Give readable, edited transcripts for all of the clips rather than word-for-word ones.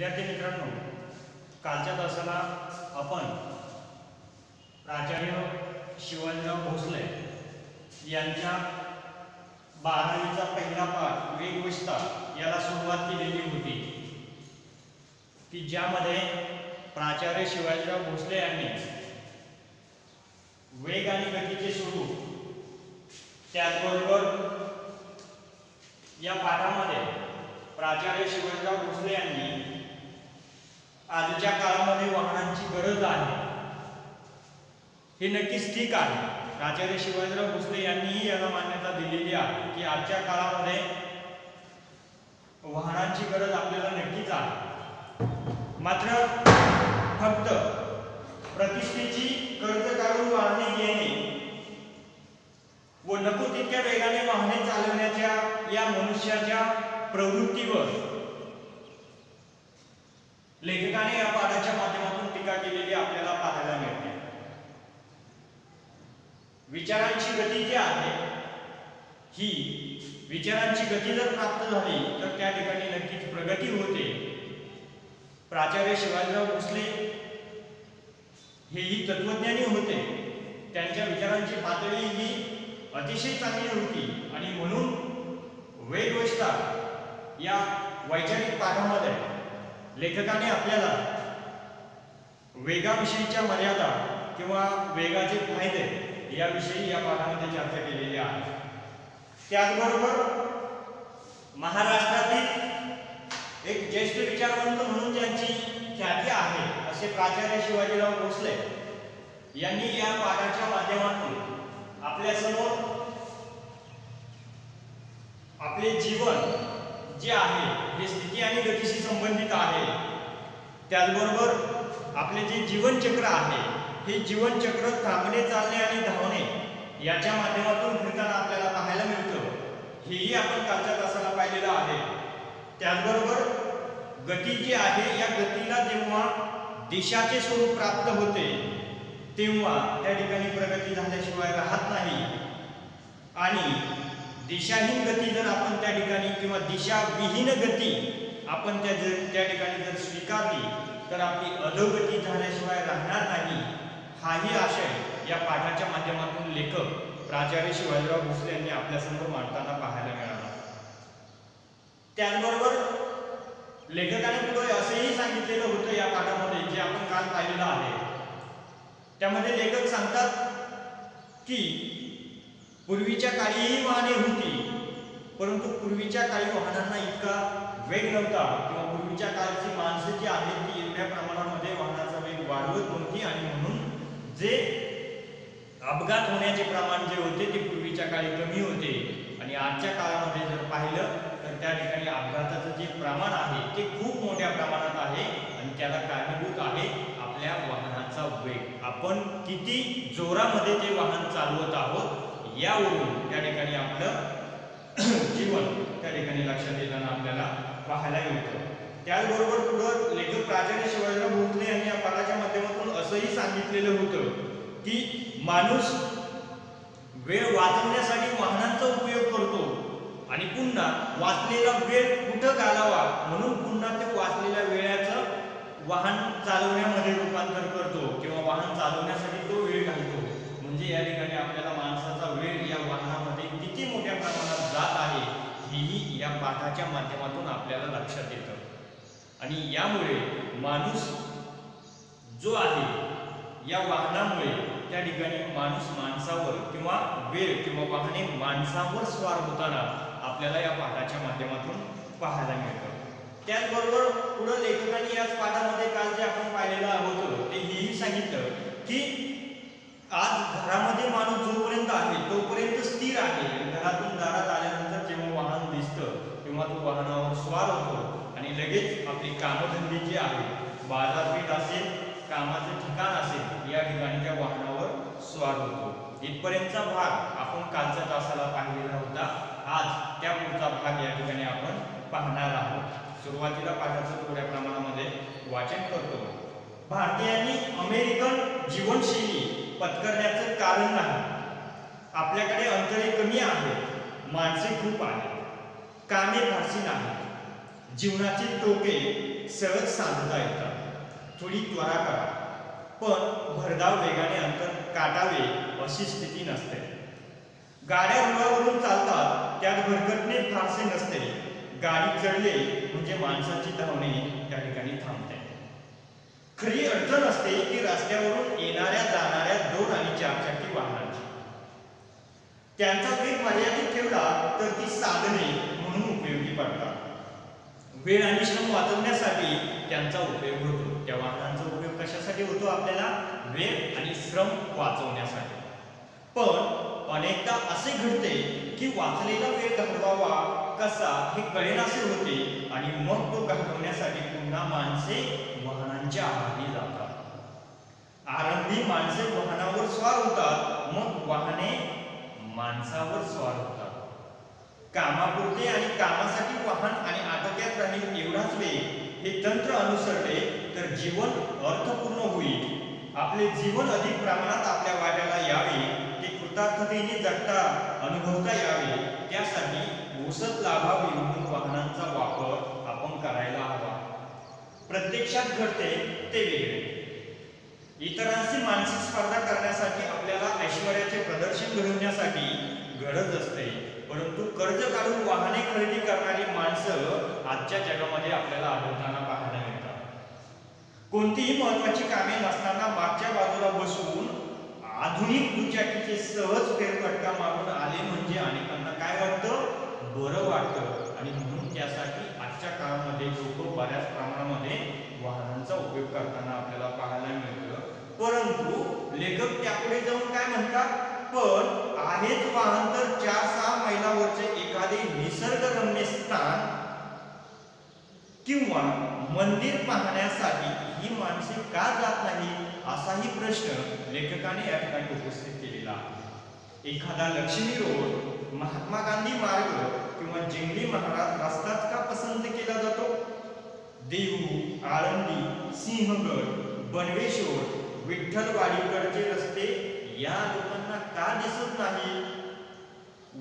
विद्यार्थी मित्रांनो, कालच्या तासाला आपण प्राचार्य शिवाजीराव भोसले यांच्या 12वीचा पहिला पाठ वेगविस्तार याला सुरुवात केलेली होती, की ज्यामध्ये प्राचार्य शिवाजीराव भोसले यांनी वेग आणि गतीचे स्वरूप, त्याचबरोबर या पाठामध्ये प्राचार्य शिवाजीराव भोसले यांनी आजच्या काळामध्ये वाहनांची गरज आहे हे नक्कीच ठीक आहे. प्राचार्य शिवाजीराव भोसले यांनीही याला मान्यता दिलेली आहे की आजच्या काळामध्ये वाहनांची गरज आपल्याला नक्कीच आहे. मात्र फक्त प्रतिष्ठेची कर्ज काढून वाहने घेणे व नको तितक्या वेगाने वाहने चालवण्याच्या या मनुष्याच्या प्रवृत्तीवर लेखकाने या पाठाच्या माध्यमातून टीका केलेली आपल्याला पाहायला मिळते. विचारांची गती जी आहे, ही विचारांची गती जर प्राप्त झाली तर त्या ठिकाणी नक्कीच प्रगती होते. प्राचार्य शिवाजीराव भोसले हेही तत्वज्ञानी होते. त्यांच्या विचारांची पातळी ही अतिशय चांगली होती आणि म्हणून वेगविस्तार या वैचारिक पाठामध्ये लेखकाने आपल्याला वेगाविषयीच्या मर्यादा किंवा वेगाचे फायदे याविषयी या पाठामध्ये चर्चा केलेली आहे. त्याचबरोबर महाराष्ट्रातील एक ज्येष्ठ विचारवंत म्हणून ज्यांची ख्याती आहे असे प्राचार्य शिवाजीराव भोसले यांनी या पाठाच्या माध्यमातून आपल्या समोर आपले जीवन जे आहे हे स्थिती आणि गतीशी संबंधित आहे. त्याचबरोबर आपले जे जीवनचक्र आहे हे जीवनचक्र थांबणे, चालणे आणि धावणे याच्या माध्यमातून फिरताना आपल्याला पाहायला मिळतं. हेही आपण कालच्या तासाला पाहिलेलं आहे. त्याचबरोबर गती जी आहे या गतीला जेव्हा दिशाचे स्वरूप प्राप्त होते तेव्हा त्या ठिकाणी प्रगती झाल्याशिवाय राहत नाही आणि दिशाहीन गती जर आपण त्या ठिकाणी किंवा दिशाविहीन गती आपण त्या ठिकाणी जर स्वीकारली तर आपली अधोगती झाल्याशिवाय राहणार नाही. हाही आशय या पाठाच्या माध्यमातून लेखक प्राचार्य शिवाजीराव भोसले यांनी आपल्यासमोर मांडताना पाहायला मिळाला. त्याचबरोबर लेखकाने पुढे असेही सांगितलेलं होतं या पाठामध्ये, जे आपण काल पाहिलेलं आहे. त्यामध्ये लेखक सांगतात की पूर्वीच्या काळीही वाहने होती, परंतु पूर्वीच्या काळी वाहनांना इतका वेग नव्हता किंवा पूर्वीच्या काळची माणसं जी आहेत ती एवढ्या प्रमाणामध्ये वाहनाचा वेग वाढवत नव्हती आणि म्हणून जे अपघात होण्याचे प्रमाण जे होते ते पूर्वीच्या काळी कमी होते. आणि आजच्या काळामध्ये जर पाहिलं तर त्या ठिकाणी अपघाताचं जे प्रमाण आहे ते खूप मोठ्या प्रमाणात आहे आणि त्याला कारणीभूत आहे आपल्या वाहनाचा वेग. आपण किती जोरामध्ये ते वाहन चालवत आहोत यावरून त्या ठिकाणी आपलं जीवन त्या ठिकाणी लक्षात येताना आपल्याला पाहायला मिळतं. त्याचबरोबर पुढे लेखक प्राचार्य शिवाजीराव भोसले यांनी या पाठाच्या माध्यमातून असंही सांगितलेलं होतं की माणूस वेळ वाचवण्यासाठी वाहनांचा उपयोग करतो आणि पुन्हा वाचलेला वेळ कुठं घालावा म्हणून पुन्हा ते वाचलेल्या वेळाचं वाहन चालवण्यामध्ये रूपांतर करतो किंवा वाहन चालवण्यासाठी तो वेळ घालतो. म्हणजे या ठिकाणी आपल्याला माणसाचा वेळ या वाहनामध्ये किती मोठ्या प्रमाणात जात आहे हेही या पाठाच्या माध्यमातून आपल्याला लक्षात येतं. आणि यामुळे माणूस जो आहे या वाहनामुळे त्या ठिकाणी माणूस माणसावर किंवा वेळ किंवा वाहने माणसावर स्वार होताना आपल्याला या पाठाच्या माध्यमातून पाहायला मिळतं. त्याचबरोबर पुढे लेखकांनी याच पाठामध्ये काल जे आपण पाहिलेलं होतं ते हेही सांगितलं की आज घरामध्ये माणूस जोपर्यंत आहे तोपर्यंत स्थिर आहे. घरातून दारात आल्यानंतर जेव्हा वाहन दिसतं तेव्हा तो वाहनावर स्वार होतो आणि लगेच आपली कामधंदे जी आहे, बाजारपेठ असेल, कामाचं ठिकाण असेल, या ठिकाणी त्या वाहनावर स्वार होतो. इथपर्यंतचा भाग आपण कालच्या तासाला पाहिलेला होता. आज त्या पुढचा भाग या ठिकाणी आपण पाहणार आहोत. सुरुवातीला पाठाचं थोड्या प्रमाणामध्ये वाचन करतो. भारतीयांनी अमेरिकन जीवनशैली पत्करण्याचं कारण नाही. आपल्याकडे अंतरे कमी आहेत, माणसे खूप आहेत, कामे फारशी नाहीत, जीवनाची टोके सहज साधता येतात. थोडी त्वरा करा, पण भरधाव वेगाने अंतर गाठावे अशी स्थिती नसते. गाड्या रुळावरून चालतात, त्यात भरकटणे फारसे नसते. गाडी चढले म्हणजे माणसाची धावणे त्या ठिकाणी थांबते. खरी अडचण असते ती रस्त्यावरून येणाऱ्या जाणाऱ्या 2 आणि 4 चाकी वाहनांची. त्यांचा वेग मर्यादित ठेवला तर ती साधने म्हणून उपयोगी पडतात. वेळ आणि श्रम वाचवण्यासाठी त्यांचा उपयोग होतो. त्या वाहनांचा उपयोग कशासाठी होतो? आपल्याला वेळ आणि श्रम वाचवण्यासाठी. पण अनेकदा असे घडते की वाचलेला वेळ घालवावा कसा हे कळेनासे होते आणि मग तो घालवण्यासाठी पुन्हा माणसे वाहनांच्या आहारी जातात. आरंभी माणसे वाहनावर स्वार होतात, मग वाहने माणसावर स्वार होतात. कामापुरते आणि कामासाठी वाहन आणि आटोक्यात राहील एवढाच वेग हे तंत्र अनुसरले तर जीवन अर्थपूर्ण होईल. आपले जीवन अधिक प्रमाणात आपल्या वाट्याला यावे, ते कृतार्थतेने जगता अनुभवता यावे, त्यासाठी उसत लाभावी म्हणून वाहनांचा वापर आपण करायला हवा. प्रत्यक्षात घडते ते वेगळे. इतरांशी मानसिक स्पर्धा करण्यासाठी आपल्याला ऐश्वर्याचे प्रदर्शन घडवण्यासाठी गरज असते, परंतु कर्ज काढून वाहने खरेदी करणारी माणसं आजच्या जगामध्ये आपल्याला आढळताना पाहायला मिळतात. कोणतीही महत्वाची कामे नसताना मागच्या बाजूला बसून आधुनिक दुचाकीचे सहज फेरफटका मारून आले म्हणजे अनेकांना काय वाटतं? बरं वाटतं. आणि म्हणून त्यासाठी आजच्या काळामध्ये लोक बऱ्याच प्रमाणामध्ये वाहनांचा उपयोग करताना आपल्याला पाहायला मिळतं. परंतु लेखक त्यापुढे जाऊन काय म्हणतात? पण आहेच वाहन तर 4-6 मैलावरचे एखादे निसर्गरम्य स्थान किंवा मंदिर पाहण्यासाठी ही माणसे का जात नाही, असाही प्रश्न लेखकाने या ठिकाणी उपस्थित केलेला आहे. एखादा लक्ष्मी रोड, महात्मा गांधी मार्ग किंवा जिंगली महाराज रस्ताच का पसंत केला जातो? देहू, आळंदी, सिंहगड, बनवेश्वर, विठ्ठलवाडीकडचे रस्ते या लोकांना का दिसत नाही?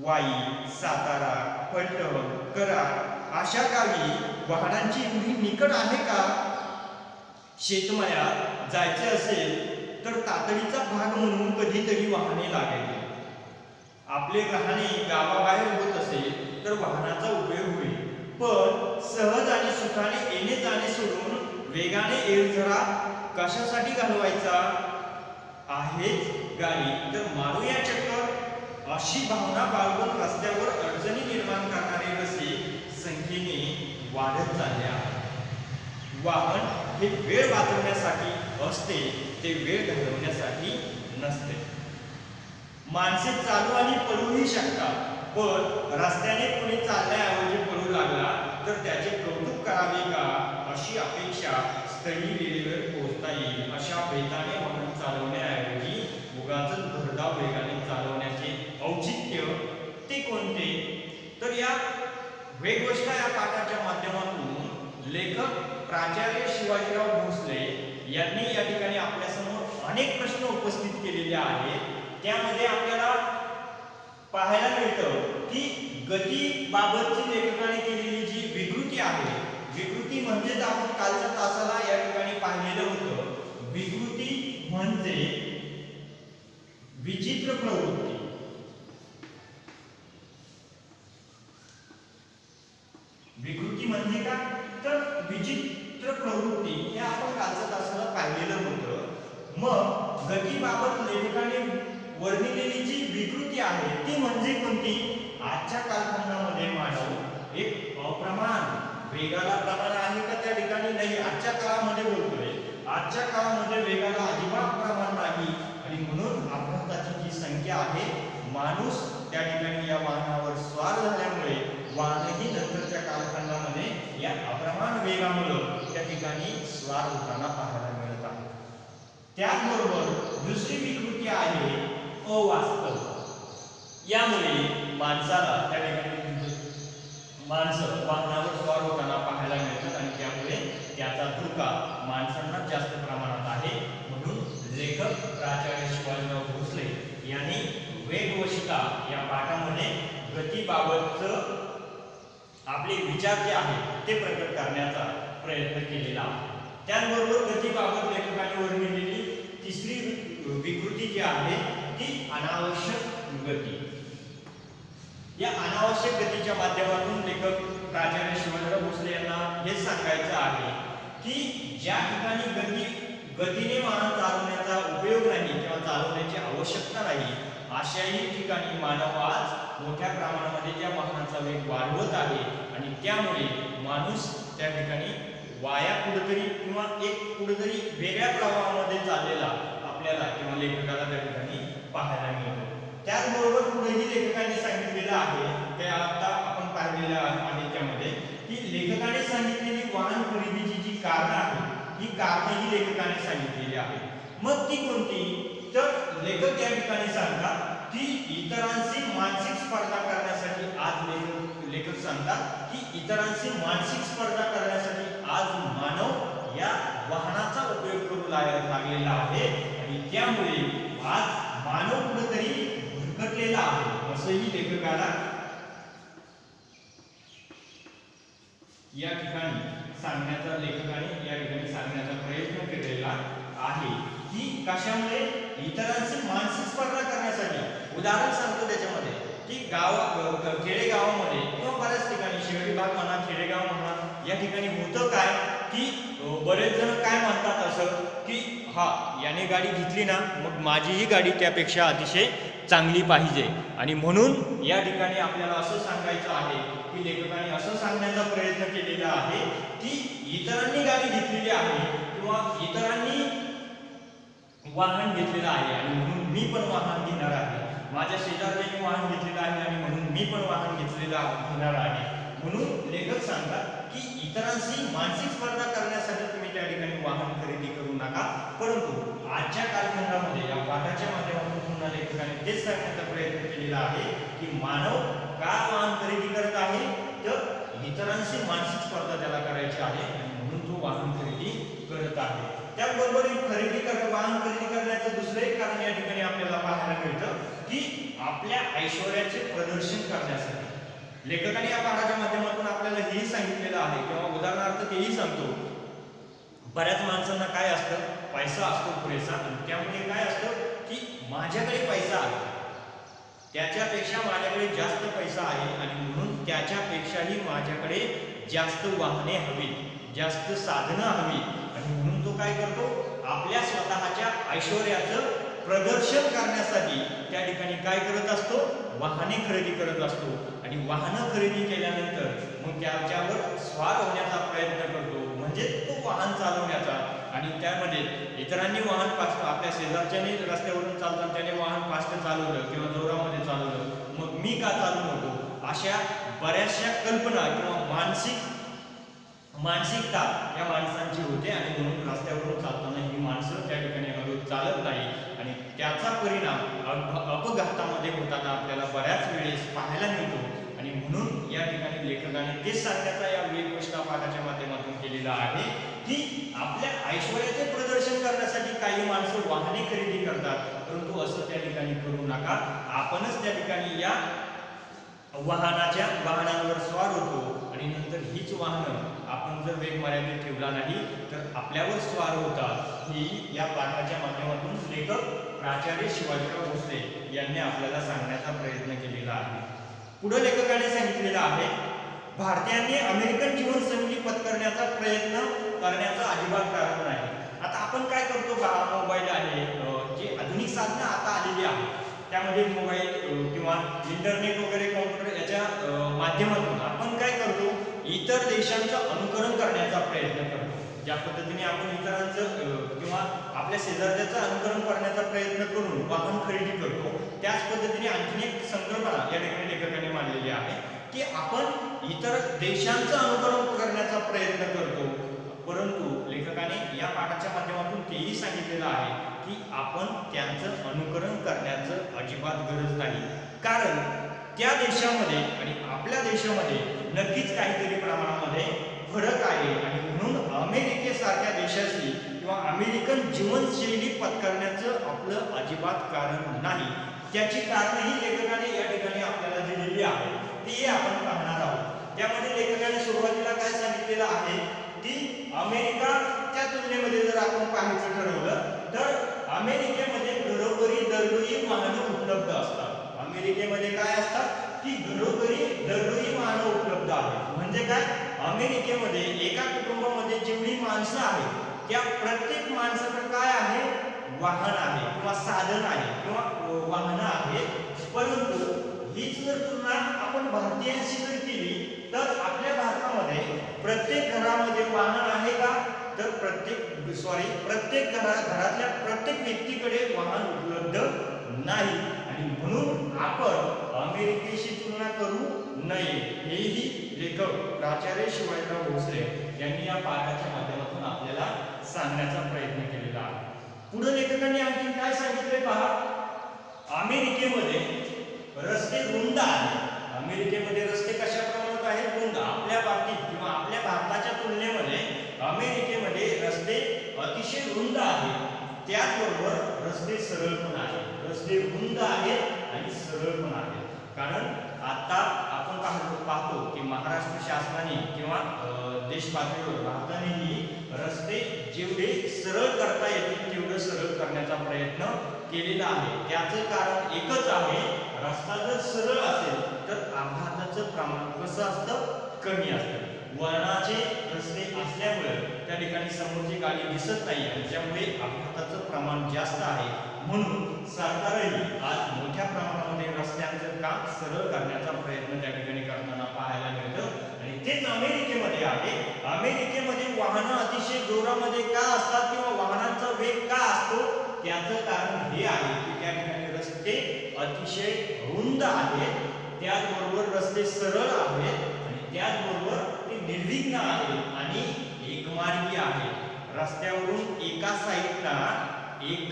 वाई, सातारा, फलटण, कराड अशा गावी वाहनांची एवढी निकड आहे का? शेतमळ्यात जायचे असेल तर तातडीचा भाग म्हणून कधीतरी वाहने लागायची. आपले राहणे गावाबाहेर होत असेल तर वाहनाचा उपयोग होईल. पण सहज आणि सुखाने येणे जाणे सोडून वेगाने एरझरा कशासाठी घालवायचा? आहेच गाडी तर मारूया चक्कर, अशी भावना बाळगून रस्त्यावर अडचणी निर्माण करणारे रस्ते संख्येने वाढत चालले आहेत. वाहन हे वेळ वाचवण्यासाठी असते, ते वेळ घालवण्यासाठी नसते. माणसे चालू आणि पळूही शकतात, पण रस्त्याने कोणी चालण्याऐवजी पळू लागला तर त्याचे कौतुक करावे का, अशी अपेक्षा स्थळी वेळेवर पोहोचता येईल अशा बेताने वाहन चालवण्याऐवजी उगाच भरधाव वेगाने चालवण्याचे औचित्य ते कोणते? तर या वेगवष्टा या पाठाच्या माध्यमातून लेखक प्राचार्य शिवाजीराव भोसले यांनी या ठिकाणी आपल्यासमोर अनेक प्रश्न उपस्थित केलेले आहेत. त्यामध्ये आपल्याला पाहायला मिळतं की गतीबाबतची लेखकाने केलेली जी विकृती आहे, विकृती म्हणजेच आपण कालच्या तासाला या ठिकाणी पाहिलेलं होतं. विकृती म्हणजे विचित्र प्रवृत्ती. विकृती म्हणजे काय? तर विचित्र प्रवृत्ती हे आपण कालच्या तासाला पाहिलेलं होतं. मग गतीबाबत लेखकाने वर्णिलेली जी विकृती आहे ती म्हणजे कोणती? आजच्या कालखंडामध्ये मानव एक अप्रमाण वेगाला प्रमाण आहे का त्या ठिकाणी? नाही. आजच्या काळामध्ये बोलतोय, आजच्या काळामध्ये वेगाला अजिबात प्रमाण नाही आणि म्हणून अपघाताची जी संख्या आहे, माणूस त्या ठिकाणी या वाहनावर स्वार झाल्यामुळे वाहनही नंतरच्या कालखंडामध्ये या अप्रमाण वेगामुळे त्या ठिकाणी स्वार होताना पाहायला मिळत आहे. त्याचबरोबर दुसरी विकृती आहे अवास्तव. यामुळे माणसाला त्या ठिकाणी माणसं वाहनावर स्वार होताना पाहायला मिळतात आणि त्यामुळे त्याचा धोका माणसांना जास्त प्रमाणात आहे. म्हणून लेखक प्राचार्य शिवाजीराव भोसले यांनी वेगवशिता या पाठामध्ये गतीबाबतचं आपले विचार जे आहेत ते प्रकट करण्याचा प्रयत्न केलेला आहे. त्याचबरोबर गतीबाबत लेखकांनी वर्णिलेली तिसरी विकृती जी आहे ती अनावश्यक गती. या अनावश्यक गतीच्या माध्यमातून लेखक प्राचार्य शिवाजीराव भोसले यांना हेच सांगायचं आहे की ज्या ठिकाणी गतीने वाहन चालवण्याचा उपयोग नाही किंवा चालवण्याची आवश्यकता नाही अशाही ठिकाणी मानव आज मोठ्या प्रमाणामध्ये त्या वाहनाचा वेग वाढवत आहे आणि त्यामुळे माणूस त्या ठिकाणी वाया कुठेतरी किंवा एक कुठेतरी वेगळ्या प्रवाहामध्ये चाललेला आपल्याला किंवा लेखकाला त्या ठिकाणी पाहायला मिळतो. त्याचबरोबर पुढेही लेखकांनी सांगितलेलं आहे ते आता आपण पाहिलेलं आहे त्यामध्ये की लेखकाने सांगितलेली वाहन खरेदीची जी कारणं आहेत ही कारणं ही लेखकाने सांगितलेली आहेत. मग ती कोणती? तर लेखक या ठिकाणी सांगतात की इतरांशी मानसिक स्पर्धा करण्यासाठी आज लेखक सांगतात की इतरांशी मानसिक स्पर्धा करण्यासाठी आज मानव या वाहनाचा उपयोग करू लागलेला आहे आणि त्यामुळे आज मानव कुठेतरी भरकटलेला आहे असंही लेखकाला या ठिकाणी सांगण्याचा प्रयत्न केलेला आहे की कशामुळे इतरांशी मानसिक स्पर्धा करण्यासाठी. उदाहरण सांगतो त्याच्यामध्ये की खेडेगावामध्ये किंवा बऱ्याच ठिकाणी शहरी भाग म्हणा खेडेगाव म्हणा या ठिकाणी होतं काय की बरेच जण काय म्हणतात असं की हा याने गाडी घेतली ना मग माझीही गाडी त्यापेक्षा अतिशय चांगली पाहिजे आणि म्हणून या ठिकाणी आपल्याला असं सांगायचं आहे की लेखकाने असं सांगण्याचा प्रयत्न केलेला आहे की इतरांनी गाडी घेतलेली आहे किंवा इतरांनी वाहन घेतलेलं आहे आणि म्हणून मी पण वाहन घेणार आहे. माझ्या शेजारच्यानी वाहन घेतलेलं आहे आणि म्हणून मी पण वाहन घेणार आहे. म्हणून लेखक सांगतात की इतरांशी मानसिक स्पर्धा करण्यासाठी तुम्ही त्या ठिकाणी वाहन खरेदी करू नका. परंतु आजच्या कालखंडामध्ये या पाठाच्या माध्यमातून पुन्हा लेखकाने तेच सांगण्याचा प्रयत्न केलेला आहे की मानव का वाहन खरेदी करत आहे तर इतरांशी मानसिक स्पर्धा त्याला करायची आहे आणि म्हणून तो वाहन खरेदी करत आहे. त्याचबरोबर वाहन खरेदी करण्याचं दुसरं एक कारण या ठिकाणी आपल्याला पाहायला मिळतं की आपल्या ऐश्वर्याचे प्रदर्शन करण्यासाठी. लेखकाने या पाठाच्या माध्यमातून आपल्याला हेही सांगितलेलं आहे किंवा उदाहरणार्थ तेही सांगतो बऱ्याच माणसांना काय असतं पैसा असतो पुरेसा आणि त्यामुळे काय असतं की माझ्याकडे पैसा आहे त्याच्यापेक्षा माझ्याकडे जास्त पैसा आहे आणि म्हणून त्याच्यापेक्षाही माझ्याकडे जास्त वाहने हवी जास्त साधनं हवी आणि म्हणून तो काय करतो आपल्या स्वतःच्या ऐश्वर्याचं प्रदर्शन करण्यासाठी त्या ठिकाणी काय करत असतो वाहने खरेदी करत असतो आणि वाहनं खरेदी केल्यानंतर मग त्याच्यावर स्वार होण्याचा प्रयत्न करतो म्हणजे तो वाहन चालवण्याचा आणि त्यामध्ये इतरांनी वाहन फास्ट आपल्या शेजारच्याने रस्त्यावरून चालतात त्याने वाहन फास्ट चालवलं किंवा जोरामध्ये चालवलं मग मी का चालू नको अशा बऱ्याचशा कल्पना किंवा मानसिकता या माणसांची होते आणि म्हणून रस्त्यावरून चालताना ही माणसं त्या ठिकाणी हळू चालत नाही आणि त्याचा परिणाम अपघातामध्ये होताना आपल्याला बऱ्याच वेळेस पाहायला मिळतो आणि म्हणून या ठिकाणी लेखकाने तेच सांगण्याचा या वेगवेगळ्या पाठाच्या माध्यमातून केलेला आहे की आपल्या ऐश्वर्याचे प्रदर्शन करण्यासाठी काही माणसं वाहने खरेदी करतात परंतु असं त्या ठिकाणी करू नका. आपणच त्या ठिकाणी या वाहनांवर स्वार होतो आणि नंतर हीच वाहनं आपण जर वेग मर्यादित ठेवला नाही तर आपल्यावर स्वार होतात. ही या पाठाच्या माध्यमातून लेखक प्राचार्य शिवाजीराव भोसले यांनी आपल्याला सांगण्याचा प्रयत्न केलेला आहे. पुढे लेखकाने सांगितलेलं आहे भारतीयांनी अमेरिकन जीवनशैली पत्करण्याचा प्रयत्न करण्याचं अजिबात कारण नाही. आता आपण काय करतो मोबाईल आहे जे आधुनिक साधनं आता आलेली आहेत त्यामध्ये मोबाईल किंवा इंटरनेट वगैरे कॉम्प्युटर याच्या माध्यमातून आपण काय करतो इतर देशांचं अनुकरण करण्याचा प्रयत्न करतो. ज्या पद्धतीने आपण इतरांचं किंवा आपल्या शेजारच्याचं अनुकरण करण्याचा प्रयत्न करून वाहन खरेदी करतो त्याच पद्धतीने आणखी एक संकल्पना या ठिकाणी लेखकाने मांडलेली आहे की आपण इतर देशांचं अनुकरण करण्याचा प्रयत्न करतो. परंतु लेखकाने या पाठाच्या माध्यमातून तेही सांगितलेलं आहे की आपण त्यांचं अनुकरण करण्याचं अजिबात गरज नाही कारण त्या देशामध्ये आणि आपल्या देशामध्ये नक्कीच काहीतरी प्रमाणामध्ये फरक आहे आणि म्हणून अमेरिकेसारख्या देशाशी किंवा अमेरिकन जीवनशैली पत्करण्याचं आपलं अजिबात कारण नाही. त्याची कारणही लेखकाने या ठिकाणी आपल्याला दिलेली आहे ती आपण पाहणार आहोत. त्यामध्ये लेखकाने सुरुवातीला काय सांगितलेलं आहे ती अमेरिकाच्या तुलनेमध्ये जर आपण पाहायचं ठरवलं तर अमेरिकेमध्ये घरोघरी दरडोई वाहनं उपलब्ध असतात. अमेरिकेमध्ये काय असतात की घरोघरी दरडोई वाहनं उपलब्ध आहेत. म्हणजे काय, अमेरिकेमध्ये एका कुटुंबामध्ये जेवढी माणसं आहेत त्या प्रत्येक माणसाकडे काय आहे, वाहन आहे किंवा साधन आहे किंवा वाहनं आहेत. परंतु हीच जर तुलना आपण भारतीयांशी जर केली तर आपल्या भारतामध्ये प्रत्येक घरामध्ये वाहन आहे का, तर प्रत्येक घरातल्या प्रत्येक व्यक्तीकडे वाहन उपलब्ध नाही. आणि म्हणून आपण अमेरिकेशी तुलना करू नये, हेही लेखक प्राचार्य शिवाजीराव भोसले यांनी या पाठाच्या माध्यमातून आपल्याला सांगण्याचा प्रयत्न केलेला आहे. पुढे लेखकांनी आणखी काय सांगितले पहा, अमेरिकेमध्ये रस्ते रुंद आहेत. अमेरिकेमध्ये रस्ते कशा प्रमाणात आहेत, रुंद. आपल्या बाबतीत किंवा आपल्या भारताच्या तुलनेमध्ये अमेरिकेमध्ये रस्ते अतिशय रुंद आहेत. त्याचबरोबर रस्ते सरळ पण आहेत. रस्ते रुंद आहेत आणि सरळ पण आहेत. कारण आता आपण पाहतो की महाराष्ट्र शासनाने किंवा देश पातळीवर भारतानेही रस्ते जेवढे सरळ करता येतील तेवढे सरळ करण्याचा प्रयत्न केलेला आहे. त्याचं कारण एकच आहे, रस्ता जर सरळ असेल तर अपघाताचं प्रमाण कसं असतं, कमी असतं. वळणाचे रस्ते असल्यामुळे त्या ठिकाणी समोरची गाडी दिसत नाही आणि त्यामुळे अपघाताचं प्रमाण जास्त आहे. म्हणून सरकारही आज मोठ्या प्रमाणामध्ये रस्त्यांचं काम सरळ करण्याचा प्रयत्न त्या ठिकाणी करताना पाहायला मिळतं. आणि तेच अमेरिकेमध्ये आहे. अमेरिकेमध्ये वाहनं अतिशय जोरामध्ये का असतात किंवा वाहनांचा वेग का असतो, त्याचं कारण हे आहे की त्या ठिकाणी रस्ते अतिशय रुंद आहेत, त्याचबरोबर रस्ते सरळ आहेत आणि त्याचबरोबर ते निर्विघ्न आहेत आणि एकमार्गी आहेत. रस्त्यावरून एका साईडला एक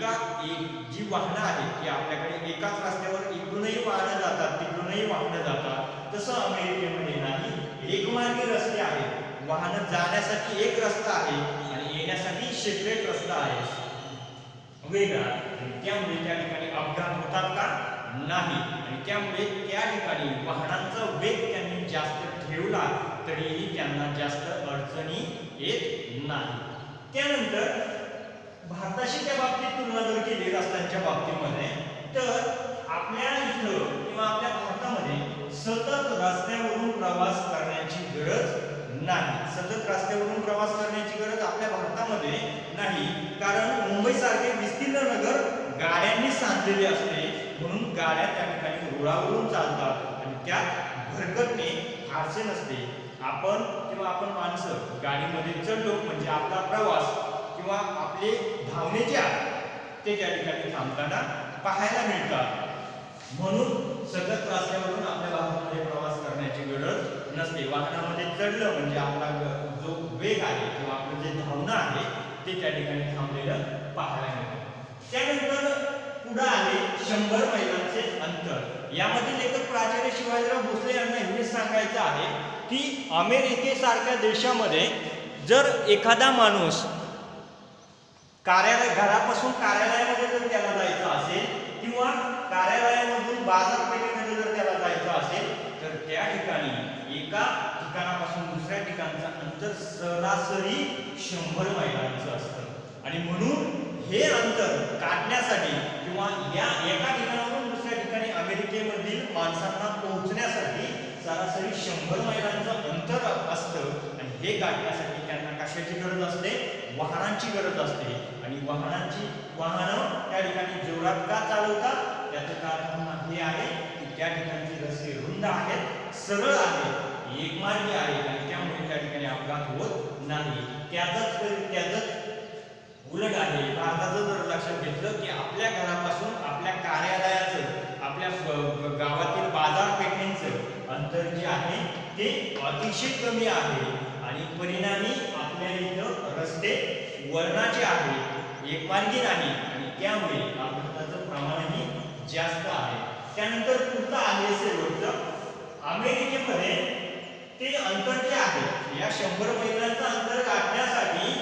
जी वाहनं आहेत ती आपल्याकडे एकाच रस्त्यावर इकडूनही वाहनं जातात तिकडूनही वाहनं जातात. तसं अमेरिकेमध्ये नाही, एकमार्गी रस्ते आहेत. वाहनं जाण्यासाठी एक रस्ता आहे आणि येण्यासाठी सेपरेट रस्ता आहे वेगळा. त्यामुळे त्या ठिकाणी अपघात होतात का, नाही. आणि त्यामुळे त्या ठिकाणी वाहनांचा वेग त्यांनी जास्त ठेवला तरीही त्यांना जास्त अडचणी येत नाही. त्यानंतर भारताशी त्या बाबतीत तुलना जर केली रस्त्यांच्या बाबतीमध्ये तर आपल्या इथं किंवा आपल्या भारतामध्ये सतत रस्त्यावरून प्रवास करण्याची गरज नाही. सतत रस्त्यावरून प्रवास करण्याची गरज आपल्या भारतामध्ये नाही. कारण मुंबईसारखे विस्तीर्ण नगर गाड्यांनी सांधलेले असते, म्हणून गाड्या त्या ठिकाणी रुळावरून चालतात आणि त्यात भरकटणे फारसे नसते. आपण माणसं गाडीमध्ये चढलो म्हणजे आपला प्रवास किंवा आपले धावण्याचे ते त्या ठिकाणी थांबताना पाहायला मिळतात. म्हणून सतत रस्त्यावरून आपल्या वाहनामध्ये प्रवास करण्याची गरज नसते. वाहनामध्ये चढलं म्हणजे आपला जो वेग आहे किंवा आपलं जे धावणं आहे ते त्या ठिकाणी थांबलेलं पाहायला मिळतं. त्यानंतर पुढे आले 100 मैलांचे अंतर. यामध्ये लेखक प्राचार्य शिवाजीराव भोसले यांना हे सांगायचं आहे की अमेरिकेसारख्या देशामध्ये जर एखादा माणूस घरापासून कार्यालयामध्ये जर त्याला जायचं असेल किंवा कार्यालयामधून बाजारपेठेमध्ये जर त्याला जायचं असेल तर त्या ठिकाणी एका ठिकाणापासून दुसऱ्या ठिकाणचं अंतर सरासरी 100 मैलांचं असतं. आणि म्हणून हे अंतर काढण्यासाठी किंवा या एका ठिकाणावरून दुसऱ्या ठिकाणी अमेरिकेमधील माणसांना पोहोचण्यासाठी सरासरी 100 मैलांचं अंतर असतं. आणि हे गाठण्यासाठी त्यांना कशाची गरज असते, वाहनांची गरज असते. आणि वाहनं त्या ठिकाणी जोरात का चालवतात, त्याचं कारण हे आहे की त्या ठिकाणचे रस्ते रुंद आहेत, सरळ आहेत, एकमार्गी आहेत आणि त्यामुळे त्या ठिकाणी अपघात होत नाही. त्याचंच उलट आहे. भारताचं जर लक्षात घेतलं की आपल्या घरापासून आपल्या कार्यालयाचं, आपल्या गावातील बाजारपेठेचं अंतर जे आहे ते अतिशय कमी आहे आणि परिणामी आपल्या इथं रस्ते वळणाचे आहेत, एकमार्गी नाही आणि त्यामुळे अपघाताचं प्रमाणही जास्त आहे. त्यानंतर पुढचं आहे शेवटचं, अमेरिकेमध्ये ते अंतर जे आहे या 100 मैलांचं अंतर गाठण्यासाठी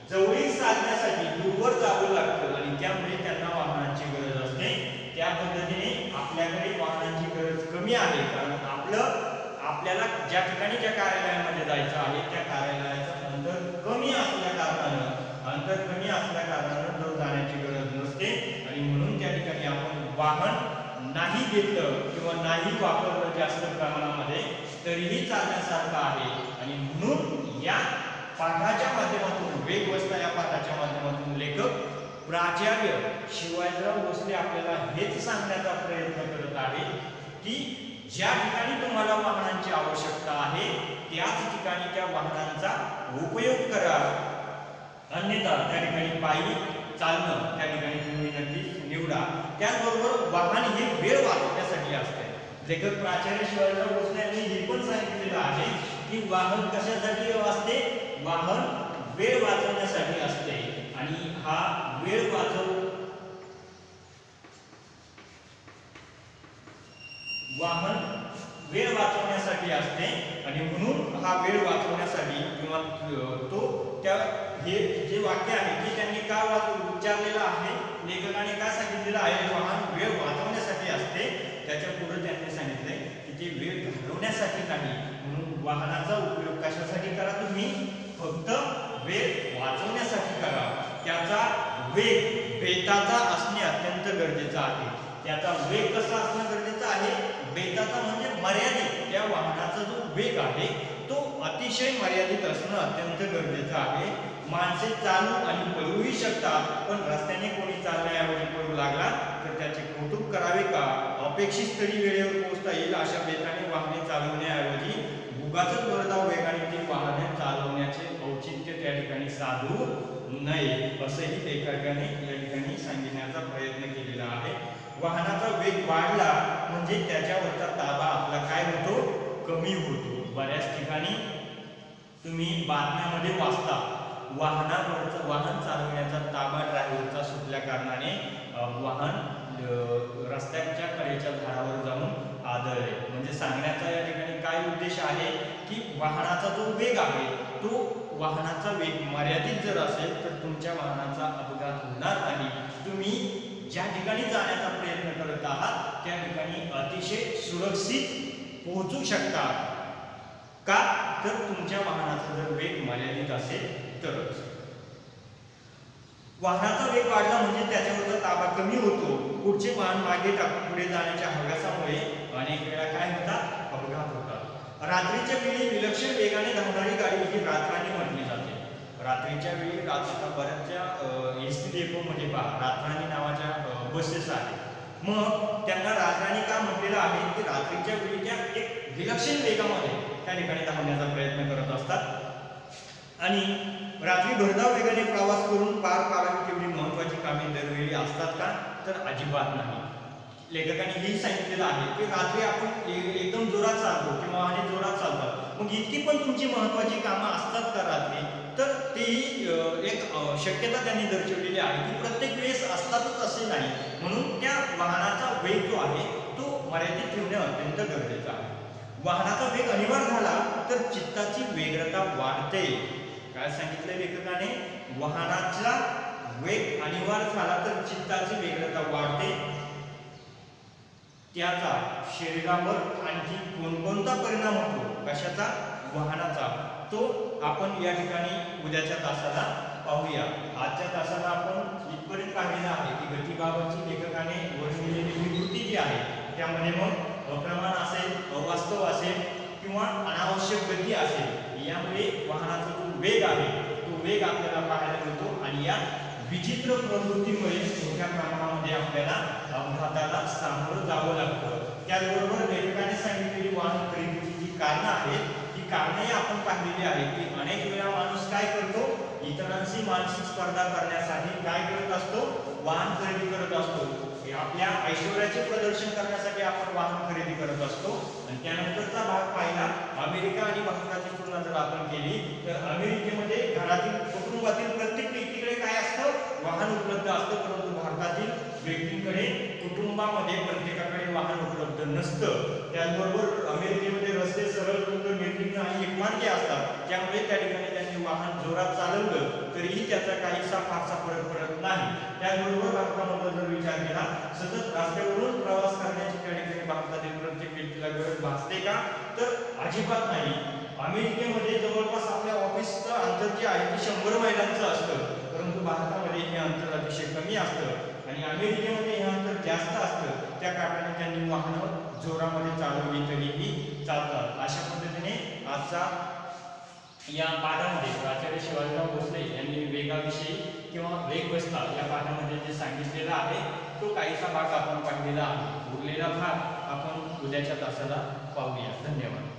जवळीक साधण्यासाठी दूरवर जावं लागतं आणि त्यामुळे त्यांना वाहनांची गरज असते. त्या पद्धतीने आपल्याकडे वाहनांची गरज कमी आहे कारण आपल्याला ज्या ठिकाणी ज्या कार्यालयामध्ये जायचं आहे त्या कार्यालयाचं अंतर वाहन नाही घेतलं किंवा नाही वापरलं जास्त प्रमाणामध्ये तरीही चालण्यासारखं आहे. आणि म्हणून या पाठाच्या माध्यमातून वेगवस्ता या पाठाच्या माध्यमातून लेखक प्राचार्य शिवाजीराव भोसले आपल्याला हेच सांगण्याचा प्रयत्न करत आहे की ज्या ठिकाणी तुम्हाला वाहनांची आवश्यकता आहे त्याच ठिकाणी त्या वाहनांचा उपयोग करा, अन्यथा त्या ठिकाणी पायी चालणं त्या ठिकाणी तुम्ही नक्की निवडा. त्याचबरोबर वाहन हे वेळ वाचवण्यासाठी असते. लेखक प्राचार्य शिवाजीराव भोसले यांनी हे पण सांगितलेलं आहे की वाहन कशासाठी असते, वाहन वेळ वाचवण्यासाठी असते. आणि हा वेळ वाहन वेळ वाचवण्यासाठी असते. आणि म्हणून हा वेळ वाचवण्यासाठी किंवा तो त्या हे जे वाक्य आहे ते त्यांनी का उच्चारलेलं आहे, लेखकाने काय सांगितलेलं आहे, वाहन वेळ वाचवण्यासाठी असते. त्याच्या पुढे त्यांनी सांगितलंय की ते वेळ घालवण्यासाठी नाही. म्हणून वाहनाचा उपयोग कशासाठी करा, तुम्ही फक्त वेळ वाचवण्यासाठी करा. त्याचा वेग बेताचा असणे अत्यंत गरजेचं आहे. त्याचा वेग कसा असणं गरजेचं आहे, बेताचा म्हणजे मर्यादित. त्या वाहनाचा जो वेग आहे तो अतिशय मर्यादित असणं अत्यंत गरजेचं आहे. माणसे चालू आणि पळूही शकतात, पण रस्त्याने कोणी चालण्याऐवजी पळू लागला तर त्याचे कौतुक करावे का? अपेक्षित स्थळी वेळेवर पोहोचता येईल अशा बेताने वाहने चालवण्याऐवजी उगाचच भरधाव वेगाने ती वाहने चालवण्याचे औचित्य त्या ठिकाणी साधू नये, असंही लेखकाने या ठिकाणी सांगण्याचा प्रयत्न केलेला आहे. वाहनाचा वेग वाढला म्हणजे त्याच्यावरचा ताबा आपला काय होतो, कमी होतो. बऱ्याच ठिकाणी तुम्ही बातम्यामध्ये वाचता वाहनावरचा वाहन चालवण्याचा ताबा ड्रायव्हरचा सुटल्या कारणाने वाहन रस्त्याच्या कडेच्या झाडावर जाऊन आदळले. म्हणजे सांगण्याचा या ठिकाणी काय उद्देश आहे की वाहनाचा जो वेग आहे तो वाहनाचा वेग मर्यादित जर असेल तर तुमच्या वाहनाचा अपघात होणार नाही. तुम्ही ज्या ठिकाणी जाण्याचा प्रयत्न करत आहात त्या ठिकाणी अतिशय सुरक्षित पोहोचू शकता. का तर तुमच्या वाहनाचा जर वेग मर्यादित असेल तरच. वाहनाचा वेग वाढला म्हणजे त्याच्यावरचा ताबा कमी होतो. पुढचे वाहन मागे टाकून पुढे जाण्याच्या हव्यासामुळे अनेक वेळा काय होतात, अपघात होतात. रात्रीच्या वेळी विलक्षण वेगाने धावणारी गाडी ही रातराणी म्हटली जाते. रात्रीच्या वेळी आता बऱ्याचशा एसटी डेपो मध्ये पहा रातराणी नावाच्या बसेस आहेत. मग त्यांना रातराणी का म्हटलेलं आहे की रात्रीच्या वेळी त्या एक विलक्षण वेगामध्ये त्या ठिकाणी धावण्याचा प्रयत्न करत असतात. आणि रात्री भरधाव वेगाने प्रवास करून पार पाडावी तेवढी महत्वाची कामे दरवेळी असतात का, तर अजिबात नाही. लेखकाने हेही सांगितलेलं आहे की रात्री आपण एकदम जोरात चालतो किंवा आणि जोरात चालतात, मग इतकी पण तुमची महत्वाची कामं असतात का रात्री, तर तेही एक शक्यता त्यांनी दर्शवलेली आहे की प्रत्येक वेळेस असतातच असे नाही. म्हणून त्या वाहनाचा वेग जो आहे तो मर्यादित ठेवणे अत्यंत गरजेचं आहे. वाहनाचा वेग अनिवार्य झाला तर चित्ताची वेगळता वाढते. काय सांगितलं लेखकाने, वाहनाचा वेग अनिवार्य झाला तर चित्ताची वेगळता वाढते. त्याचा शरीरावर आणखी कोणकोणता परिणाम होतो, कशाचा, वाहनाचा, तो आपण या ठिकाणी उद्याच्या तासाला पाहूया. आजच्या तासाला आपण इथपर्यंत पाहिलेलं आहे की गतीबाबतची लेखकाने वर्णिलेली विकृती जी आहे त्यामध्ये मग अप्रमाण असेल, अवास्तव असेल किंवा अनावश्यक गती असेल, यामुळे वाहनाचा जो वेग आहे तो वेग आपल्याला पाहायला मिळतो. आणि या विचित्र प्रवृत्तीमुळे मोठ्या प्रमाणामध्ये आपल्याला अपघाताला सामोरं जावं लागतं. त्याचबरोबर लेखकाने सांगितलेली वाहन खरेदीची जी कारणं आहेत ती कारणंही आपण पाहिलेली आहेत की अनेक वेळा माणूस काय करतो, इतरांशी मानसिक स्पर्धा करण्यासाठी काय करत असतो, वाहन खरेदी करत असतो. आपल्या ऐश्वर्याचे प्रदर्शन करण्यासाठी आपण वाहन खरेदी करत असतो. आणि त्यानंतरचा भाग पाहिला अमेरिका आणि भारताची तुलना जर आपण केली तर अमेरिकेमध्ये घरातील कुटुंबातील प्रत्येक व्यक्तीकडे काय असतं, वाहन उपलब्ध असतं. परंतु भारतातील व्यक्तींकडे कुटुंबामध्ये प्रत्येकाकडे वाहन उपलब्ध नसतं. त्याचबरोबर अमेरिकेमध्ये रस्ते सरळ निर्विघ्न आणि एकमार्गी असतात, त्यामुळे त्या ठिकाणी त्यांनी वाहन जोरात चालवलं तरीही त्याचा काहीसा फारसा फरक पडत नाही. त्याचबरोबर भारतामध्ये जर विचार केला सतत रस्त्यावरून प्रवास करण्याची त्या ठिकाणी भारतातील प्रत्येक व्यक्तीला गरज भासते का, तर अजिबात नाही. अमेरिकेमध्ये जवळपास आपल्या ऑफिसचं अंतर जे आहे ते 100 मैलांचं असतं, परंतु भारतामध्ये हे अंतर अतिशय कमी असतं. आणि अमेरिकेमध्ये हे अंतर जास्त असतं. त्या कारणाने त्यांनी वाहनं जोरामध्ये चालवली तरीही चालतात. अशा पद्धतीने आजचा या पाठामध्ये प्राचार्य शिवाजीराव भोसले यांनी वेगाविषयी किंवा वेगवस्था या पाठामध्ये जे सांगितलेलं आहे तो काहीसा भाग आपण पाहिलेला आहे. उरलेला भाग आपण उद्याच्या तासाला पाहूया. धन्यवाद.